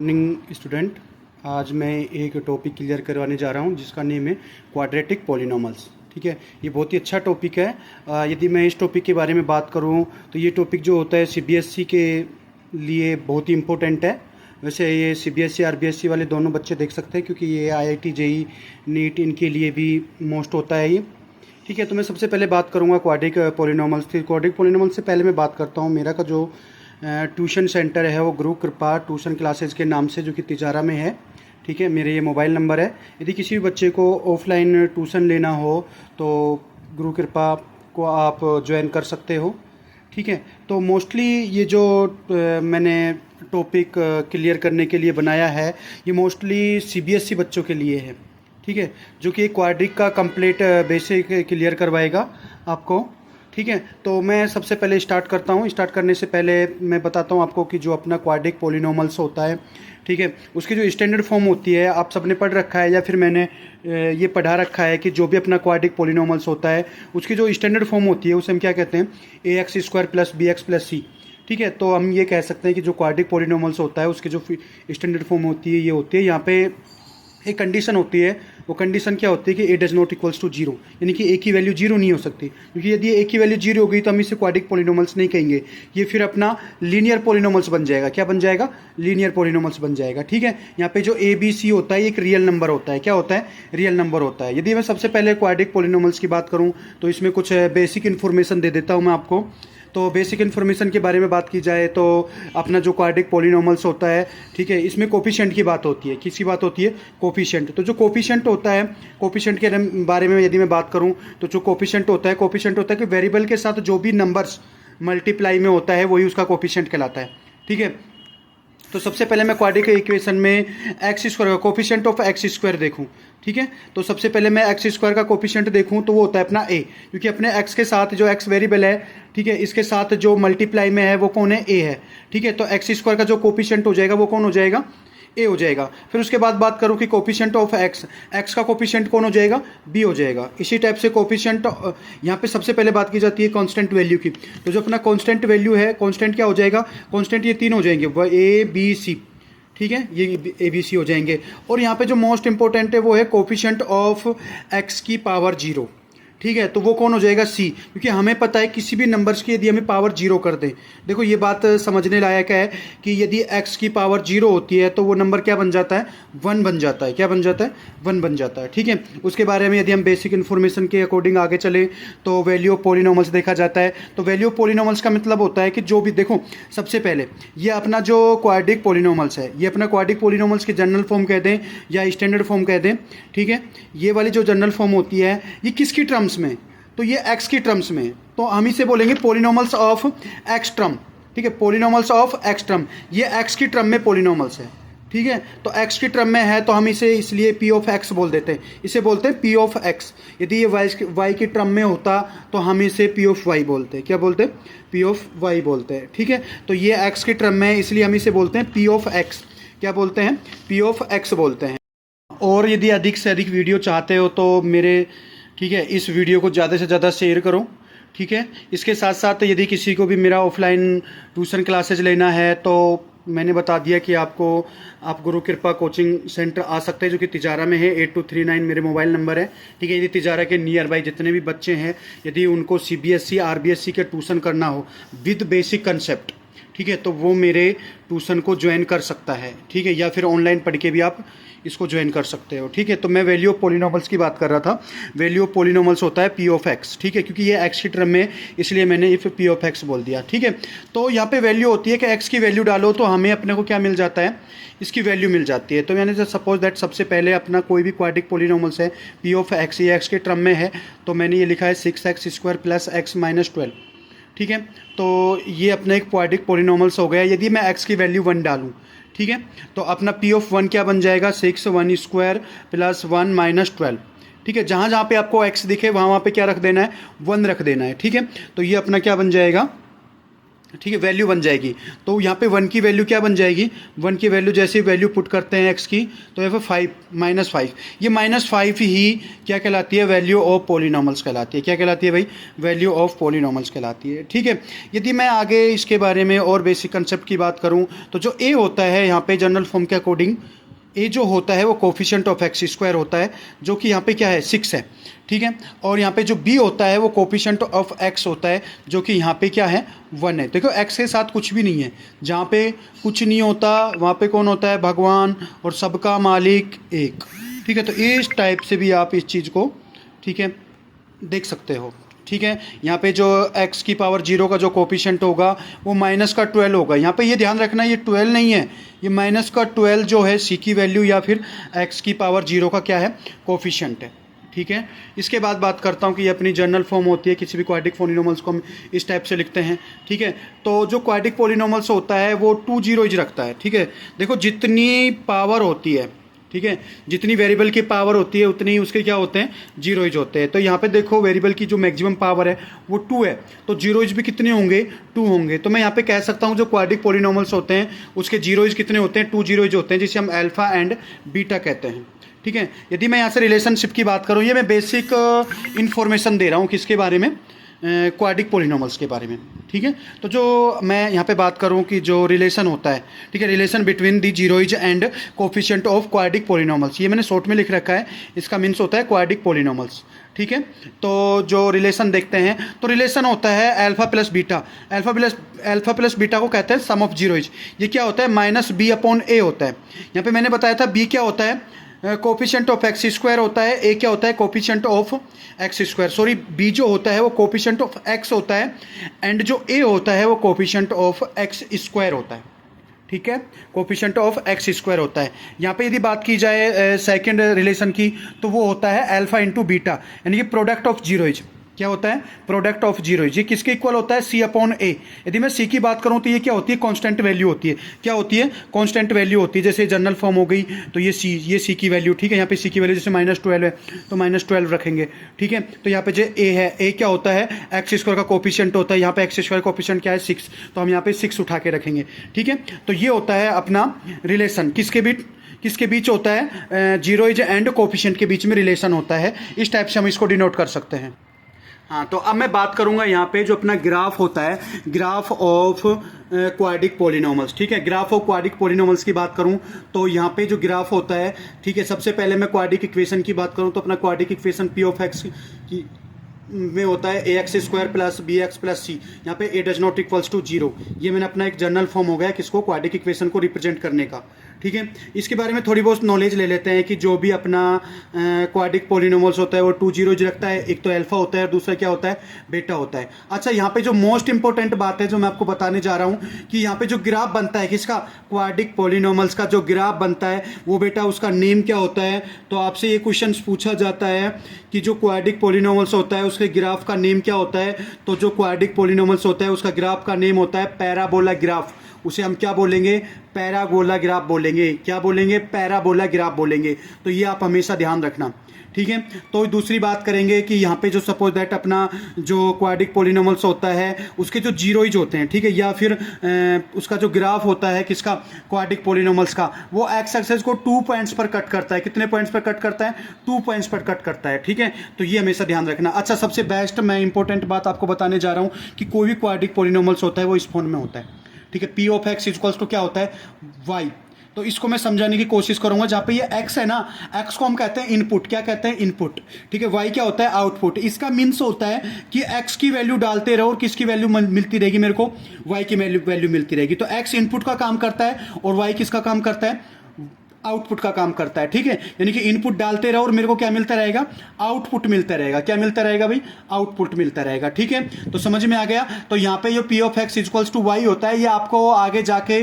Morning student. आज मैं एक टॉपिक क्लियर करवाने जा रहा हूँ जिसका नेम है क्वाड्रेटिक पॉलिनॉमल्स। ठीक है, ये बहुत ही अच्छा टॉपिक है। यदि मैं इस टॉपिक के बारे में बात करूँ तो ये टॉपिक जो होता है सीबीएसई के लिए बहुत ही इम्पोर्टेंट है। वैसे ये सीबीएसई आरबीएसई वाले दोनों बच्चे देख सकते हैं क्योंकि ये आईआईटी जेई नीट इनके लिए भी मोस्ट होता है ये। ठीक है, तो मैं सबसे पहले बात करूँगा क्वाड्रिक पॉलिनॉमल्स की। क्वाड्रिक पॉलिनॉमल्स से पहले मैं बात करता हूँ मेरा का जो ट्यूशन सेंटर है वो गुरु कृपा ट्यूशन क्लासेस के नाम से, जो कि तिजारा में है। ठीक है, मेरे ये मोबाइल नंबर है। यदि किसी भी बच्चे को ऑफलाइन ट्यूशन लेना हो तो गुरु कृपा को आप ज्वाइन कर सकते हो। ठीक है, तो मोस्टली ये जो मैंने टॉपिक क्लियर करने के लिए बनाया है ये मोस्टली सीबीएसई बच्चों के लिए है। ठीक है, जो कि क्वाड्रिक का कंप्लीट बेसिक क्लियर करवाएगा आपको। ठीक है, तो मैं सबसे पहले स्टार्ट करता हूँ। स्टार्ट करने से पहले मैं बताता हूँ आपको कि जो अपना क्वाड्रिक पॉलिनॉमल्स होता है, ठीक है, उसकी जो स्टैंडर्ड फॉर्म होती है आप सबने पढ़ रखा है या फिर मैंने ये पढ़ा रखा है कि जो भी अपना क्वाड्रिक पॉलिनॉमल्स होता है उसकी जो स्टैंडर्ड फॉर्म होती है उसे हम क्या कहते हैं, A X square plus B X plus C. ठीक है, तो हम ये कह सकते हैं कि जो क्वाड्रिक पॉलिनॉमल्स होता है उसकी जो स्टैंडर्ड फॉर्म होती है ये होती है। यहाँ पे एक कंडीशन होती है, वो कंडीशन क्या होती है कि A does not equals to zero, यानी कि ए की वैल्यू जीरो नहीं हो सकती, क्योंकि यदि ए की वैल्यू जीरो हो गई तो हम इसे क्वाड्रिक पॉलिनॉमल्स नहीं कहेंगे, ये फिर अपना लीनियर पॉलिनॉमल्स बन जाएगा। क्या बन जाएगा? लीनियर पॉलिनॉमल्स बन जाएगा। ठीक है, यहाँ पे जो ए बी सी होता है एक रियल नंबर होता है। क्या होता है? रियल नंबर होता है। यदि मैं सबसे पहले क्वाड्रिक पॉलिनॉमल्स की बात करूँ तो इसमें कुछ बेसिक इन्फॉर्मेशन दे देता हूँ मैं आपको। तो बेसिक इन्फॉर्मेशन के बारे में बात की जाए तो अपना जो क्वाड्रिक पॉलिनॉमल्स होता है, ठीक है, इसमें कोफिशिएंट की बात होती है। किसकी बात होती है? कोफिशिएंट। तो जो कोफिशिएंट होता है, कोफिशिएंट के बारे में यदि मैं बात करूं तो जो कोफिशिएंट होता है, कोफिशिएंट होता है कि वेरिएबल के साथ जो भी नंबर्स मल्टीप्लाई में होता है वही उसका कोफिशिएंट कहलाता है। ठीक है, तो सबसे पहले मैं क्वाड्रिक इक्वेशन में एक्स स्क्वायर का कोफिशिएंट ऑफ एक्स स्क्वायर देखूं। ठीक है, तो सबसे पहले मैं एक्स स्क्वायर का कोफिशिएंट देखूं तो वो होता है अपना ए, क्योंकि अपने एक्स के साथ जो एक्स वेरिएबल है, ठीक है, इसके साथ जो मल्टीप्लाई में है वो कौन है? ए है। ठीक है, तो एक्स स्क्वायर का जो कोफिशिएंट हो जाएगा वो कौन हो जाएगा? ए हो जाएगा। फिर उसके बाद बात करूं कि कोफिशिएंट ऑफ एक्स, एक्स का कोफिशिएंट कौन हो जाएगा? बी हो जाएगा। इसी टाइप से कोफिशिएंट, यहाँ पे सबसे पहले बात की जाती है कांस्टेंट वैल्यू की। तो जो अपना कांस्टेंट वैल्यू है, कांस्टेंट क्या हो जाएगा? कांस्टेंट ये तीन हो जाएंगे, ए बी सी। ठीक है, ये ए बी सी हो जाएंगे। और यहाँ पे जो मोस्ट इंपॉर्टेंट है वो है कोफिशिएंट ऑफ एक्स की पावर जीरो। ठीक है, तो वो कौन हो जाएगा? सी, क्योंकि हमें पता है किसी भी नंबर्स की यदि हमें पावर जीरो कर दें, देखो ये बात समझने लायक है कि यदि एक्स की पावर जीरो होती है तो वो नंबर क्या बन जाता है? वन बन जाता है। क्या बन जाता है? वन बन जाता है। ठीक है, उसके बारे में यदि हम बेसिक इन्फॉर्मेशन के अकॉर्डिंग आगे चले तो वैल्यू ऑफ पॉलिनॉमल्स देखा जाता है। तो वैल्यू ऑफ पॉलिनॉमल्स का मतलब होता है कि जो भी, देखो सबसे पहले ये अपना जो क्वाड्रिक पॉलिनॉमल्स है, ये अपना क्वाड्रिक पॉलिनॉमल्स की जनरल फॉर्म कह दें या स्टैंडर्ड फॉर्म कह दें। ठीक है, ये वाली जो जनरल फॉर्म होती है ये किसकी टर्म्स में? तो ये x की टर्म्स में, तो हम इसे बोलेंगे पॉलिनॉमल्स ऑफ x टर्म। ठीक है, पॉलिनॉमल्स ऑफ x टर्म, ये x की टर्म में पॉलिनॉमल्स है। ठीक है, तो x की टर्म में है तो हम इसे इसलिए p ऑफ x बोल देते हैं, इसे बोलते हैं p ऑफ x। यदि ये y की टर्म में होता तो हम इसे p ऑफ y बोलते हैं। क्या बोलते हैं? p ऑफ y बोलते हैं। ठीक है, तो ये x की टर्म में है इसलिए हम इसे बोलते हैं p ऑफ x। क्या बोलते हैं? p ऑफ x बोलते हैं। और यदि अधिक से अधिक वीडियो चाहते हो तो मेरे, ठीक है, इस वीडियो को ज़्यादा से ज़्यादा शेयर करो। ठीक है, इसके साथ साथ यदि किसी को भी मेरा ऑफलाइन ट्यूशन क्लासेज लेना है तो मैंने बता दिया कि आपको, आप गुरु कृपा कोचिंग सेंटर आ सकते हैं जो कि तिजारा में है। 8239 मेरे मोबाइल नंबर है। ठीक है, यदि तिजारा के नियर बाई जितने भी बच्चे हैं, यदि उनको सीबीएसई आरबीएसई के ट्यूशन करना हो विद बेसिक कंसेप्ट, ठीक है, तो वो मेरे ट्यूशन को ज्वाइन कर सकता है। ठीक है, या फिर ऑनलाइन पढ़ के भी आप इसको ज्वाइन कर सकते हो। ठीक है, तो मैं वैल्यू ऑफ पॉलिनॉमल्स की बात कर रहा था। वैल्यू ऑफ पॉलिनॉमल्स होता है पी ऑफ एक्स। ठीक है, क्योंकि ये एक्स की टर्म में इसलिए मैंने इफ पी ऑफ एक्स बोल दिया। ठीक है, तो यहाँ पे वैल्यू होती है कि एक्स की वैल्यू डालो तो हमें अपने को क्या मिल जाता है? इसकी वैल्यू मिल जाती है। तो मैंने सपोज दैट सबसे पहले अपना कोई भी क्वाड्रिक पॉलिनॉमल्स है पी ऑफ एक्स, ये एक्स के टर्म में है, तो मैंने ये लिखा है 6x square plus x minus 12। ठीक है, तो ये अपना एक क्वाड्रिक पॉलिनॉमल्स हो गया। यदि मैं x की वैल्यू 1 डालूं, ठीक है, तो अपना p ऑफ 1 क्या बन जाएगा? 6 1 स्क्वायर प्लस 1 माइनस 12। ठीक है, जहाँ जहाँ पे आपको x दिखे वहाँ वहाँ पे क्या रख देना है? 1 रख देना है। ठीक है, तो ये अपना क्या बन जाएगा? ठीक है, वैल्यू बन जाएगी। तो यहाँ पे 1 की वैल्यू क्या बन जाएगी, 1 की वैल्यू जैसे वैल्यू पुट करते हैं x की, तो यहाँ पे 5 -5, ये -5 ही क्या कहलाती है, वैल्यू ऑफ पॉलिनॉमल्स कहलाती है। क्या कहलाती है भाई, वैल्यू ऑफ पॉलिनॉमल्स कहलाती है। ठीक है, यदि मैं आगे इसके बारे में और बेसिक कंसेप्ट की बात करूँ तो जो a होता है यहाँ पे जनरल फॉर्म के अकॉर्डिंग, ए जो होता है वो कोफिशिएंट ऑफ एक्स स्क्वायर होता है, जो कि यहाँ पे क्या है 6 है। ठीक है, और यहाँ पे जो बी होता है वो कोफिशिएंट ऑफ एक्स होता है, जो कि यहाँ पे क्या है 1 है। देखो एक्स के साथ कुछ भी नहीं है, जहाँ पे कुछ नहीं होता वहाँ पे कौन होता है, भगवान, और सबका मालिक एक। ठीक है, तो इस टाइप से भी आप इस चीज़ को, ठीक है, देख सकते हो। ठीक है, यहाँ पे जो x की पावर 0 का जो कोफिशिएंट होगा वो -12 होगा। यहाँ पे ये ध्यान रखना, ये 12 नहीं है, ये -12 जो है c की वैल्यू या फिर x की पावर 0 का क्या है, कोफिशिएंट है। ठीक है, इसके बाद बात करता हूँ कि ये अपनी जनरल फॉर्म होती है, किसी भी क्वाड्रेटिक पॉलिनॉमल्स को हम इस टाइप से लिखते हैं। ठीक है, तो जो क्वाड्रेटिक पॉलिनॉमल्स होता है वो 2 जीरोज रखता है। ठीक है, देखो जितनी पावर होती है, ठीक है, जितनी वेरिएबल की पावर होती है उतनी ही उसके क्या होते हैं, जीरोज होते हैं। तो यहाँ पे देखो वेरिएबल की जो मैक्सिमम पावर है वो 2 है, तो जीरोज भी कितने होंगे, 2 होंगे। तो मैं यहाँ पे कह सकता हूँ जो क्वाड्रेटिक पॉलिनॉमल्स होते हैं उसके जीरोज कितने होते हैं, 2 जीरोज होते हैं, जिसे हम अल्फा एंड बीटा कहते हैं। ठीक है, यदि मैं यहाँ से रिलेशनशिप की बात करूँ, ये मैं बेसिक इन्फॉर्मेशन दे रहा हूँ किसके बारे में, क्वाड्रेटिक पॉलिनॉमल्स के बारे में। ठीक है, तो जो मैं यहाँ पे बात करूँ कि जो रिलेशन होता है, ठीक है, relation between the zeroes and coefficient of quadratic polynomials, ये मैंने शॉर्ट में लिख रखा है, इसका मीन्स होता है क्वाड्रेटिक पॉलिनॉमल्स। ठीक है, तो जो रिलेशन देखते हैं तो रिलेशन होता है alpha plus beta, alpha plus beta को कहते हैं सम ऑफ जीरोइज। ये क्या होता है, -b/a होता है। यहाँ पे मैंने बताया था b क्या होता है, कोफिशिएंट ऑफ एक्स स्क्वायर होता है, ए क्या होता है, coefficient of X square, sorry B जो होता है वो कोफिशिएंट ऑफ एक्स होता है, एंड जो ए होता है वो कोफिशिएंट ऑफ एक्स स्क्वायर होता है। ठीक है, कोफिशिएंट ऑफ एक्स स्क्वायर होता है। यहाँ पे यदि बात की जाए सेकंड रिलेशन की, तो वो होता है अल्फा इंटू बीटा, यानी कि प्रोडक्ट ऑफ जीरोइज। क्या होता है, प्रोडक्ट ऑफ जीरोइज। ये किसके इक्वल होता है, c/a। यदि मैं c की बात करूं तो ये क्या होती है, कांस्टेंट वैल्यू होती है। क्या होती है, कांस्टेंट वैल्यू होती है। जैसे जनरल फॉर्म हो गई तो ये c की वैल्यू, ठीक है, यहाँ पे c की वैल्यू जैसे -12 है तो -12 रखेंगे। ठीक है, तो यहाँ पे जो a है, a क्या होता है, एक्स स्क्वायर का कोफिशिएंट होता है, यहाँ पे एक्स स्क्वायर कोफिशिएंट क्या है 6, तो हम यहाँ पे 6 उठा के रखेंगे। ठीक है, तो ये होता है अपना रिलेशन, किसके बीच होता है, जीरोइज एंड कोफिशिएंट के बीच में रिलेशन होता है। इस टाइप से हम इसको डिनोट कर सकते हैं। हाँ, तो अब मैं बात करूंगा यहाँ पे जो अपना ग्राफ होता है, ग्राफ ऑफ क्वाड्रेटिक पॉलिनॉमल्स। ठीक है, ग्राफ ऑफ क्वाड्रेटिक पॉलिनॉमल्स की बात करूं तो यहाँ पे जो ग्राफ होता है, ठीक है, सबसे पहले मैं क्वाड्रेटिक इक्वेशन की बात करूं तो अपना quadratic equation p of x की में होता है ax² plus bx plus c। यहाँ पे a does not equals to 0। ये मैंने अपना एक जनरल फॉर्म हो गया किसको, क्वाड्रेटिक इक्वेशन को रिप्रेजेंट करने का। ठीक है, इसके बारे में थोड़ी बहुत नॉलेज ले लेते हैं कि जो भी अपना क्वाड्रेटिक पॉलिनॉमल्स होता है वो 2 जीरोज रखता है। एक तो अल्फा होता है और दूसरा क्या होता है, बीटा होता है। अच्छा, यहाँ पे जो मोस्ट इंपॉर्टेंट बात है जो मैं आपको बताने जा रहा हूँ कि यहाँ पे जो ग्राफ बनता है किसका, क्वाड्रेटिक पॉलिनॉमल्स का जो ग्राफ बनता है वो बेटा उसका नेम क्या होता है। तो आपसे ये क्वेश्चन पूछा जाता है कि जो क्वाड्रेटिक पॉलिनॉमल्स होता है उसके ग्राफ का नेम क्या होता है। तो जो क्वाड्रेटिक पॉलिनॉमल्स होता है उसका ग्राफ का नेम होता है पैराबोला ग्राफ। उसे हम क्या बोलेंगे, पैराबोला ग्राफ बोलेंगे। क्या बोलेंगे, पैराबोला ग्राफ बोलेंगे। तो ये आप हमेशा ध्यान रखना। ठीक है, तो दूसरी बात करेंगे कि यहाँ पे जो सपोज दैट अपना जो क्वाड्रेटिक पॉलिनॉमल्स होता है उसके जो जीरोइज होते हैं, ठीक है, या फिर उसका जो ग्राफ होता है किसका, क्वाड्रेटिक पॉलिनॉमल्स का, वो एक्स एक्सेस को 2 पॉइंट्स पर कट करता है। कितने पॉइंट्स पर कट करता है, 2 पॉइंट्स पर कट करता है। ठीक है, तो ये हमेशा ध्यान रखना। अच्छा, सबसे बेस्ट मैं इंपॉर्टेंट बात आपको बताने जा रहा हूँ कि कोई भी क्वाड्रेटिक पॉलिनॉमल्स होता है वो इस फॉर्म में होता है। ठीक है, p of x equals to क्या होता है, y। तो इसको मैं समझाने की कोशिश करूंगा। जहाँ पे ये x है ना, x को हम कहते हैं इनपुट। क्या कहते हैं, इनपुट। ठीक है, y क्या होता है, आउटपुट। इसका मीन्स होता है कि x की वैल्यू डालते रहो और किसकी वैल्यू मिलती रहेगी, मेरे को y की वैल्यू मिलती रहेगी। तो x इनपुट का काम करता है और y किसका काम करता है, आउटपुट का काम करता है। ठीक है, यानी कि इनपुट डालते रहो और मेरे को क्या मिलता रहेगा, आउटपुट मिलता रहेगा। क्या मिलता रहेगा भाई, आउटपुट मिलता रहेगा। ठीक है, तो समझ में आ गया। तो यहाँ पे ये p of x equals to y होता है, ये आपको आगे जाके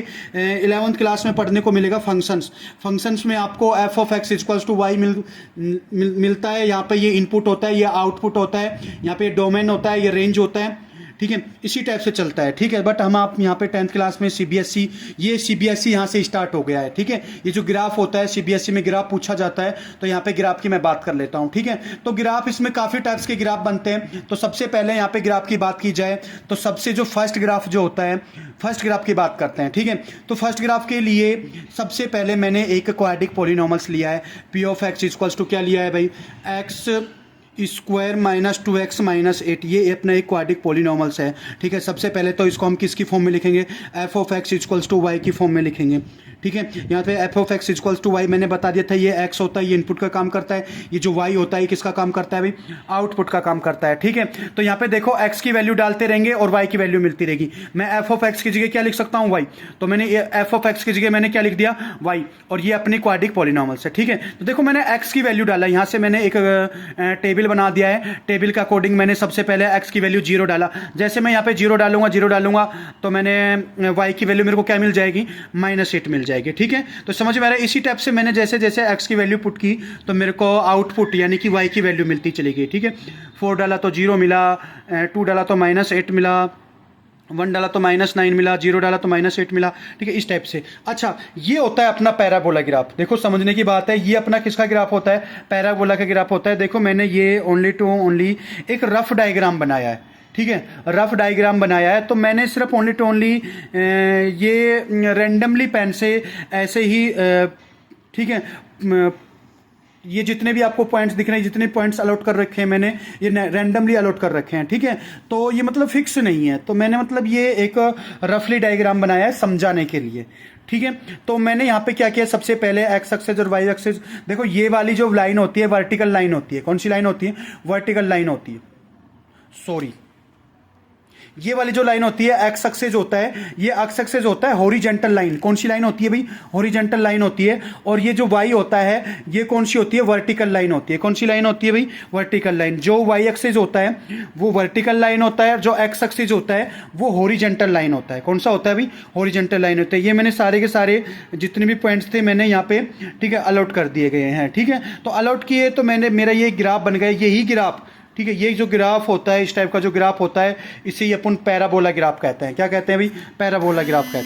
11th क्लास में पढ़ने को मिलेगा। फंक्शंस में आपको f of x equals to y मिलता है। यहाँ पे ये इनपुट होता है, ये आउटपुट होता है, यहाँ पे डोमेन होता है, ये रेंज होता है। ठीक है, इसी टाइप से चलता है। ठीक है, बट हम आप यहाँ पे 10th क्लास में सीबीएसई, ये सीबीएसई यहाँ से स्टार्ट हो गया है। ठीक है, ये जो ग्राफ होता है सीबीएसई में ग्राफ पूछा जाता है, तो यहाँ पे ग्राफ की मैं बात कर लेता हूँ। ठीक है, तो ग्राफ इसमें काफ़ी टाइप्स के ग्राफ बनते हैं। तो सबसे पहले यहाँ पे ग्राफ की बात की जाए तो सबसे जो फर्स्ट ग्राफ जो होता है, फर्स्ट ग्राफ की बात करते हैं। ठीक है, तो फर्स्ट ग्राफ के लिए सबसे पहले मैंने एक क्वाड्रेटिक पॉलिनॉमल्स लिया है, P of X equals to क्या लिया है भाई, x square minus 2x minus 8, ये अपना एक क्वाड्रेटिक पॉलिनॉमल्स है। ठीक है, सबसे पहले तो इसको हम किसकी फॉर्म में लिखेंगे, F of X equals to Y की फॉर्म में लिखेंगे। ठीक है, यहाँ पे F of X equals to Y मैंने बता दिया था, ये एक्स होता है ये इनपुट का काम करता है, ये जो वाई होता है किसका काम करता है भाई, आउटपुट का काम करता है। ठीक है, तो यहाँ पे देखो एक्स की वैल्यू डालते रहेंगे और वाई की वैल्यू मिलती रहेगी। मैं एफ ऑफ एक्स की जगह क्या लिख सकता हूँ, वाई, तो मैंने एफ ऑफ एक्स की जगह मैंने क्या लिख दिया, वाई, और ये अपनी क्वाड्रेटिक पॉलिनॉमल्स है। ठीक है, तो देखो मैंने एक्स की वैल्यू डाला, यहाँ से मैंने एक टेबल बना दिया है, टेबल के अकॉर्डिंग मैंने सबसे पहले एक्स की वैल्यू 0 डाला। जैसे मैं यहाँ पे 0 डालूंगा तो मैंने वाई की वैल्यू मेरे को क्या मिल जाएगी, -8 मिल जाएगी। ठीक है, तो समझ में आ रहा है, इसी टाइप से मैंने जैसे जैसे एक्स की वैल्यू पुट की तो मेरे को आउटपुट यानी कि वाई की वैल्यू मिलती चली गई। ठीक है, 4 डाला तो 0 मिला, 2 डाला तो -8 मिला, 1 डाला तो -9 मिला, 0 डाला तो -8 मिला। ठीक है, इस टाइप से। अच्छा, ये होता है अपना पैराबोला ग्राफ। देखो समझने की बात है, ये अपना किसका ग्राफ होता है, पैराबोला का ग्राफ होता है। देखो मैंने ये ओनली एक रफ डायग्राम बनाया है। ठीक है, रफ डायग्राम बनाया है, तो मैंने सिर्फ ओनली ये रैंडमली पेन से ऐसे ही ठीक है, ये जितने भी आपको पॉइंट्स दिख रहे हैं, जितने पॉइंट्स अलॉट कर रखे हैं मैंने, ये रैंडमली अलॉट कर रखे हैं। ठीक है, तो ये मतलब फिक्स नहीं है, तो मैंने मतलब ये एक रफली डायग्राम बनाया है समझाने के लिए। ठीक है, तो मैंने यहाँ पे क्या किया, सबसे पहले एक्स एक्सिस और वाई एक्सिस, देखो ये वाली जो लाइन होती है वर्टिकल लाइन होती है। कौन सी लाइन होती है, वर्टिकल लाइन होती है, सॉरी, ये वाली जो लाइन होती है एक्स एक्सिस होता है, ये एक्स एक्सिस होता है हॉरिजॉन्टल लाइन। कौन सी लाइन होती है भाई, हॉरिजॉन्टल लाइन होती है। और ये जो वाई होता है ये कौन सी होती है, वर्टिकल लाइन होती है। कौन सी लाइन होती है भाई, वर्टिकल लाइन। जो वाई एक्सिस होता है वो वर्टिकल लाइन होता है, जो एक्स एक्सिस होता है वो हॉरिजॉन्टल लाइन होता है। कौन सा होता है भाई, हॉरिजॉन्टल लाइन होता है। ये मैंने सारे के सारे जितने भी पॉइंट्स थे मैंने यहाँ पे ठीक है अलॉट कर दिए गए हैं। ठीक है, तो अलॉट किए तो मैंने मेरा ये ग्राफ बन गया, यही ग्राफ। ठीक है, ये जो ग्राफ होता है, इस टाइप का जो ग्राफ होता है, इसे ही अपन पैराबोला ग्राफ कहते हैं। क्या कहते हैं भाई, पैराबोला ग्राफ कहते हैं।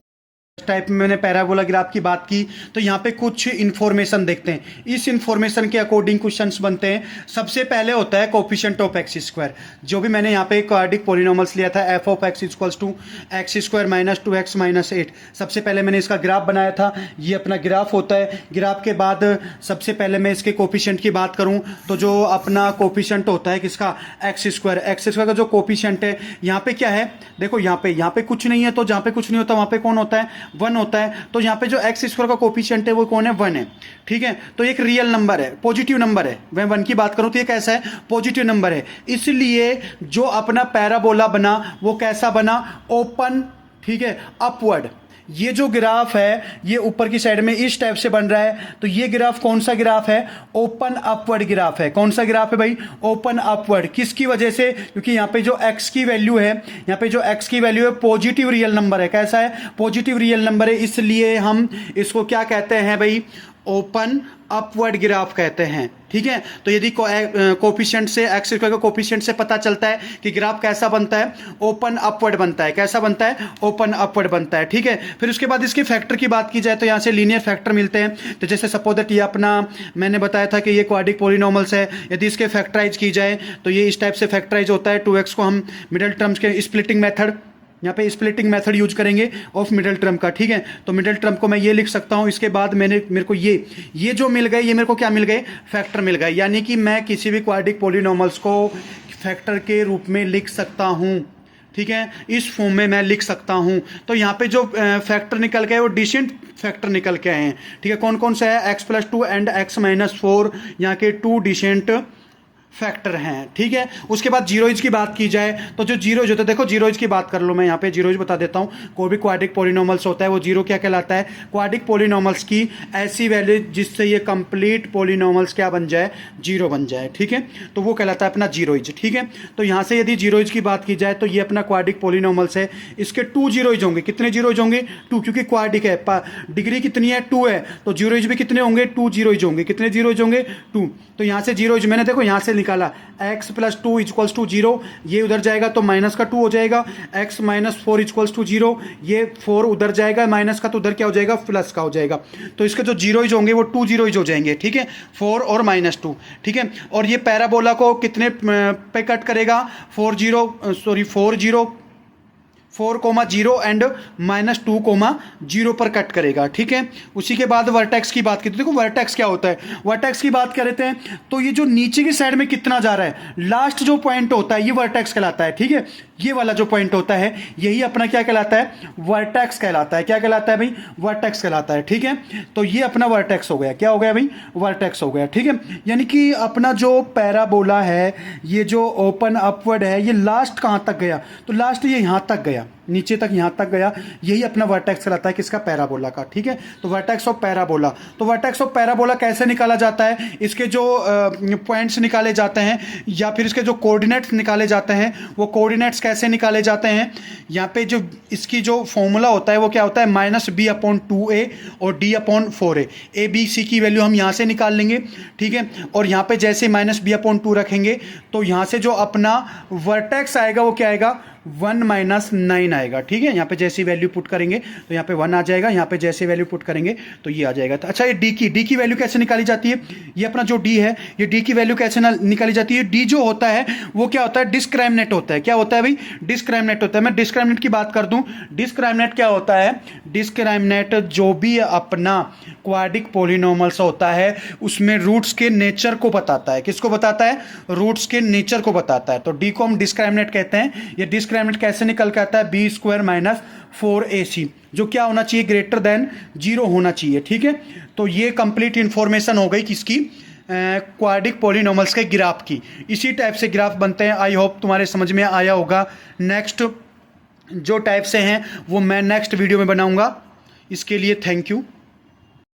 इस टाइप में मैंने पैराबोला ग्राफ की बात की, तो यहाँ पे कुछ इन्फॉर्मेशन देखते हैं। इस इन्फॉर्मेशन के अकॉर्डिंग क्वेश्चंस बनते हैं। सबसे पहले होता है कोफिशिएंट ऑफ एक्स स्क्वायर, जो भी मैंने यहाँ पे क्वाड्रेटिक पॉलिनॉमल्स लिया था, F of X equals to X square minus 2x minus 8। सबसे पहले मैंने इसका ग्राफ बनाया था, ये अपना ग्राफ होता है। ग्राफ के बाद सबसे पहले मैं इसके कोफिशिएंट की बात करूँ तो जो अपना कोफिशिएंट होता है किसका, एक्स स्क्वायर का जो कोफिशिएंट है, यहाँ पे क्या है, देखो यहाँ पे कुछ नहीं है, तो जहाँ पे कुछ नहीं होता वहाँ पे कौन होता है, 1 होता है। तो यहाँ पे जो एक्स स्क्वायर का कोफिशिएंट है वो कौन है, 1 है। ठीक है, तो एक रियल नंबर है, पॉजिटिव नंबर है। मैं 1 की बात करूं तो ये कैसा है, पॉजिटिव नंबर है। इसलिए जो अपना पैराबोला बना वो कैसा बना, ओपन, ठीक है, अपवर्ड। ये जो ग्राफ है ये ऊपर की साइड में इस टाइप से बन रहा है, तो ये ग्राफ कौन सा ग्राफ है, ओपन अपवर्ड ग्राफ है। कौन सा ग्राफ है भाई, ओपन अपवर्ड। किसकी वजह से, क्योंकि यहाँ पे जो x की वैल्यू है, यहाँ पे जो x की वैल्यू है पॉजिटिव रियल नंबर है। कैसा है, पॉजिटिव रियल नंबर है, इसलिए हम इसको क्या कहते हैं भाई, ओपन अपवर्ड ग्राफ कहते हैं। ठीक है, तो यदि कोफिशिएंट से, एक्स स्क्वायर का कोफिशिएंट से पता चलता है कि ग्राफ कैसा बनता है, ओपन अपवर्ड बनता है। कैसा बनता है, ओपन अपवर्ड बनता है। ठीक है, फिर उसके बाद इसके फैक्टर की बात की जाए तो यहाँ से लीनियर फैक्टर मिलते हैं। तो जैसे सपोज दैट ये अपना मैंने बताया था कि ये क्वाड्रेटिक पॉलिनॉमल्स है, यदि इसके फैक्टराइज की जाए तो ये इस टाइप से फैक्टराइज होता है। 2x को हम मिडिल टर्म्स के स्प्लिटिंग मेथड, यहाँ पे स्प्लिटिंग मेथड यूज करेंगे ऑफ मिडिल टर्म का। ठीक है, तो मिडिल टर्म को मैं ये लिख सकता हूँ। इसके बाद मेरे को ये जो मिल गए, ये मेरे को क्या मिल गए, फैक्टर मिल गए। यानी कि मैं किसी भी क्वाड्रेटिक पॉलिनॉमल्स को फैक्टर के रूप में लिख सकता हूँ। ठीक है, इस फॉर्म में मैं लिख सकता हूँ। तो यहाँ पे जो फैक्टर निकल के आए वो डिसेंट फैक्टर निकल के आए हैं। ठीक है, कौन कौन सा है, x+2 एंड x-4, यहाँ के 2 डिसेंट फैक्टर हैं। ठीक है, उसके बाद जीरोइज की बात की जाए तो जो जीरोइज होता है, देखो जीरोइज की बात कर लो, मैं यहाँ पे जीरोइज बता देता हूँ। कोई भी क्वाड्रेटिक पॉलिनॉमल्स होता है वो जीरो क्या कहलाता है, क्वाड्रेटिक पॉलिनॉमल्स की ऐसी वैल्यू जिससे ये कंप्लीट पॉलिनॉमल्स क्या बन जाए, जीरो बन जाए। ठीक है, तो वो कहलाता है अपना जीरोइज। ठीक है, तो यहाँ से यदि जीरोइज की बात की जाए तो ये अपना क्वाड्रेटिक पॉलिनॉमल्स है, इसके 2 जीरोइज होंगे। कितने जीरोइज होंगे, 2, क्योंकि क्वाड्रेटिक है, डिग्री कितनी है, 2 है, तो जीरोइज भी कितने होंगे, 2 जीरोइज होंगे। कितने जीरोइज होंगे, 2। तो यहाँ से जीरोइज मैंने देखो यहाँ से निकाला, x प्लस 2 इक्वल्स टू 0, ये उधर जाएगा तो माइनस का 2 हो जाएगा, x माइनस 4 इक्वल्स टू 0, ये 4 उधर जाएगा माइनस का, तो उधर क्या हो जाएगा, प्लस का हो जाएगा। तो इसके जो जीरोज होंगे वो 2 जीरोज हो जाएंगे, ठीक है, 4 और -2, ठीक है। और ये पैराबोला को कितने पे कट करेगा, 4 0 एंड -2, 0 पर कट करेगा, ठीक है। उसी के बाद वर्टेक्स की बात की, तो देखो वर्टेक्स क्या होता है, वर्टेक्स की बात कर रहे थे तो ये जो नीचे की साइड में कितना जा रहा है, लास्ट जो पॉइंट होता है ये वर्टेक्स कहलाता है, ठीक है। ये वाला जो पॉइंट होता है यही अपना क्या कहलाता है, वर्टेक्स कहलाता है। क्या कहलाता है भाई, वर्टेक्स कहलाता है, ठीक है। तो ये अपना वर्टेक्स हो गया, क्या हो गया भाई, वर्टेक्स हो गया, ठीक है। यानी कि अपना जो पैराबोला है, ये जो ओपन अपवर्ड है, ये लास्ट कहाँ तक गया, तो लास्ट ये यहाँ तक गया, नीचे तक यहाँ तक गया, यही अपना वर्टेक्स कहलाता है किसका, पैराबोला का, ठीक है। तो वर्टेक्स ऑफ पैराबोला, तो वर्टेक्स ऑफ पैराबोला कैसे निकाला जाता है, इसके जो पॉइंट्स निकाले जाते हैं या फिर इसके जो कोऑर्डिनेट्स निकाले जाते हैं, वो कोऑर्डिनेट्स कैसे निकाले जाते हैं, यहाँ पे जो इसकी जो फॉर्मूला होता है वो क्या होता है, -b/2a और d/4a, a b c की वैल्यू हम यहाँ से निकाल लेंगे, ठीक है। और यहाँ पे जैसे -b/2 रखेंगे तो यहाँ से जो अपना वर्टेक्स आएगा वो क्या आएगा, 1 - 9 आएगा, ठीक है। यहाँ पे जैसी वैल्यू पुट करेंगे तो यहाँ पे 1 आ जाएगा, यहाँ पे जैसे वैल्यू पुट करेंगे तो ये आ जाएगा। तो अच्छा, ये डी की वैल्यू कैसे निकाली जाती है, ये अपना जो डी है, ये डी की वैल्यू कैसे निकाली जाती है, डी जो होता है वो क्या होता है, डिस्क्रिमिनेंट होता है। क्या होता है भाई, डिस्क्रिमिनेंट होता है। मैं डिस्क्रिमिनेंट की बात कर दूं, डिस्क्रिमिनेंट क्या होता है, डिस्क्रिमिनेंट जो भी अपना क्वाड्रिक पॉलिनोमियल्स होता है उसमें रूट्स के नेचर को बताता है। किसको बताता है, रूट्स के नेचर को बताता है। तो डी को हम डिस्क्रिमिनेंट कहते हैं। ये डिस्क्रिमिनेंट कैसे निकल के आता है, b² - 4ac, जो क्या होना चाहिए, ग्रेटर देन 0 होना चाहिए, ठीक है। तो ये कंप्लीट इंफॉर्मेशन हो गई किसकी, क्वाड्रिक पॉलिनोमियल्स के ग्राफ की। इसी टाइप से ग्राफ बनते हैं। आई होप तुम्हारे समझ में आया होगा। नेक्स्ट जो टाइप से हैं वो मैं नेक्स्ट वीडियो में बनाऊंगा। इसके लिए थैंक यू।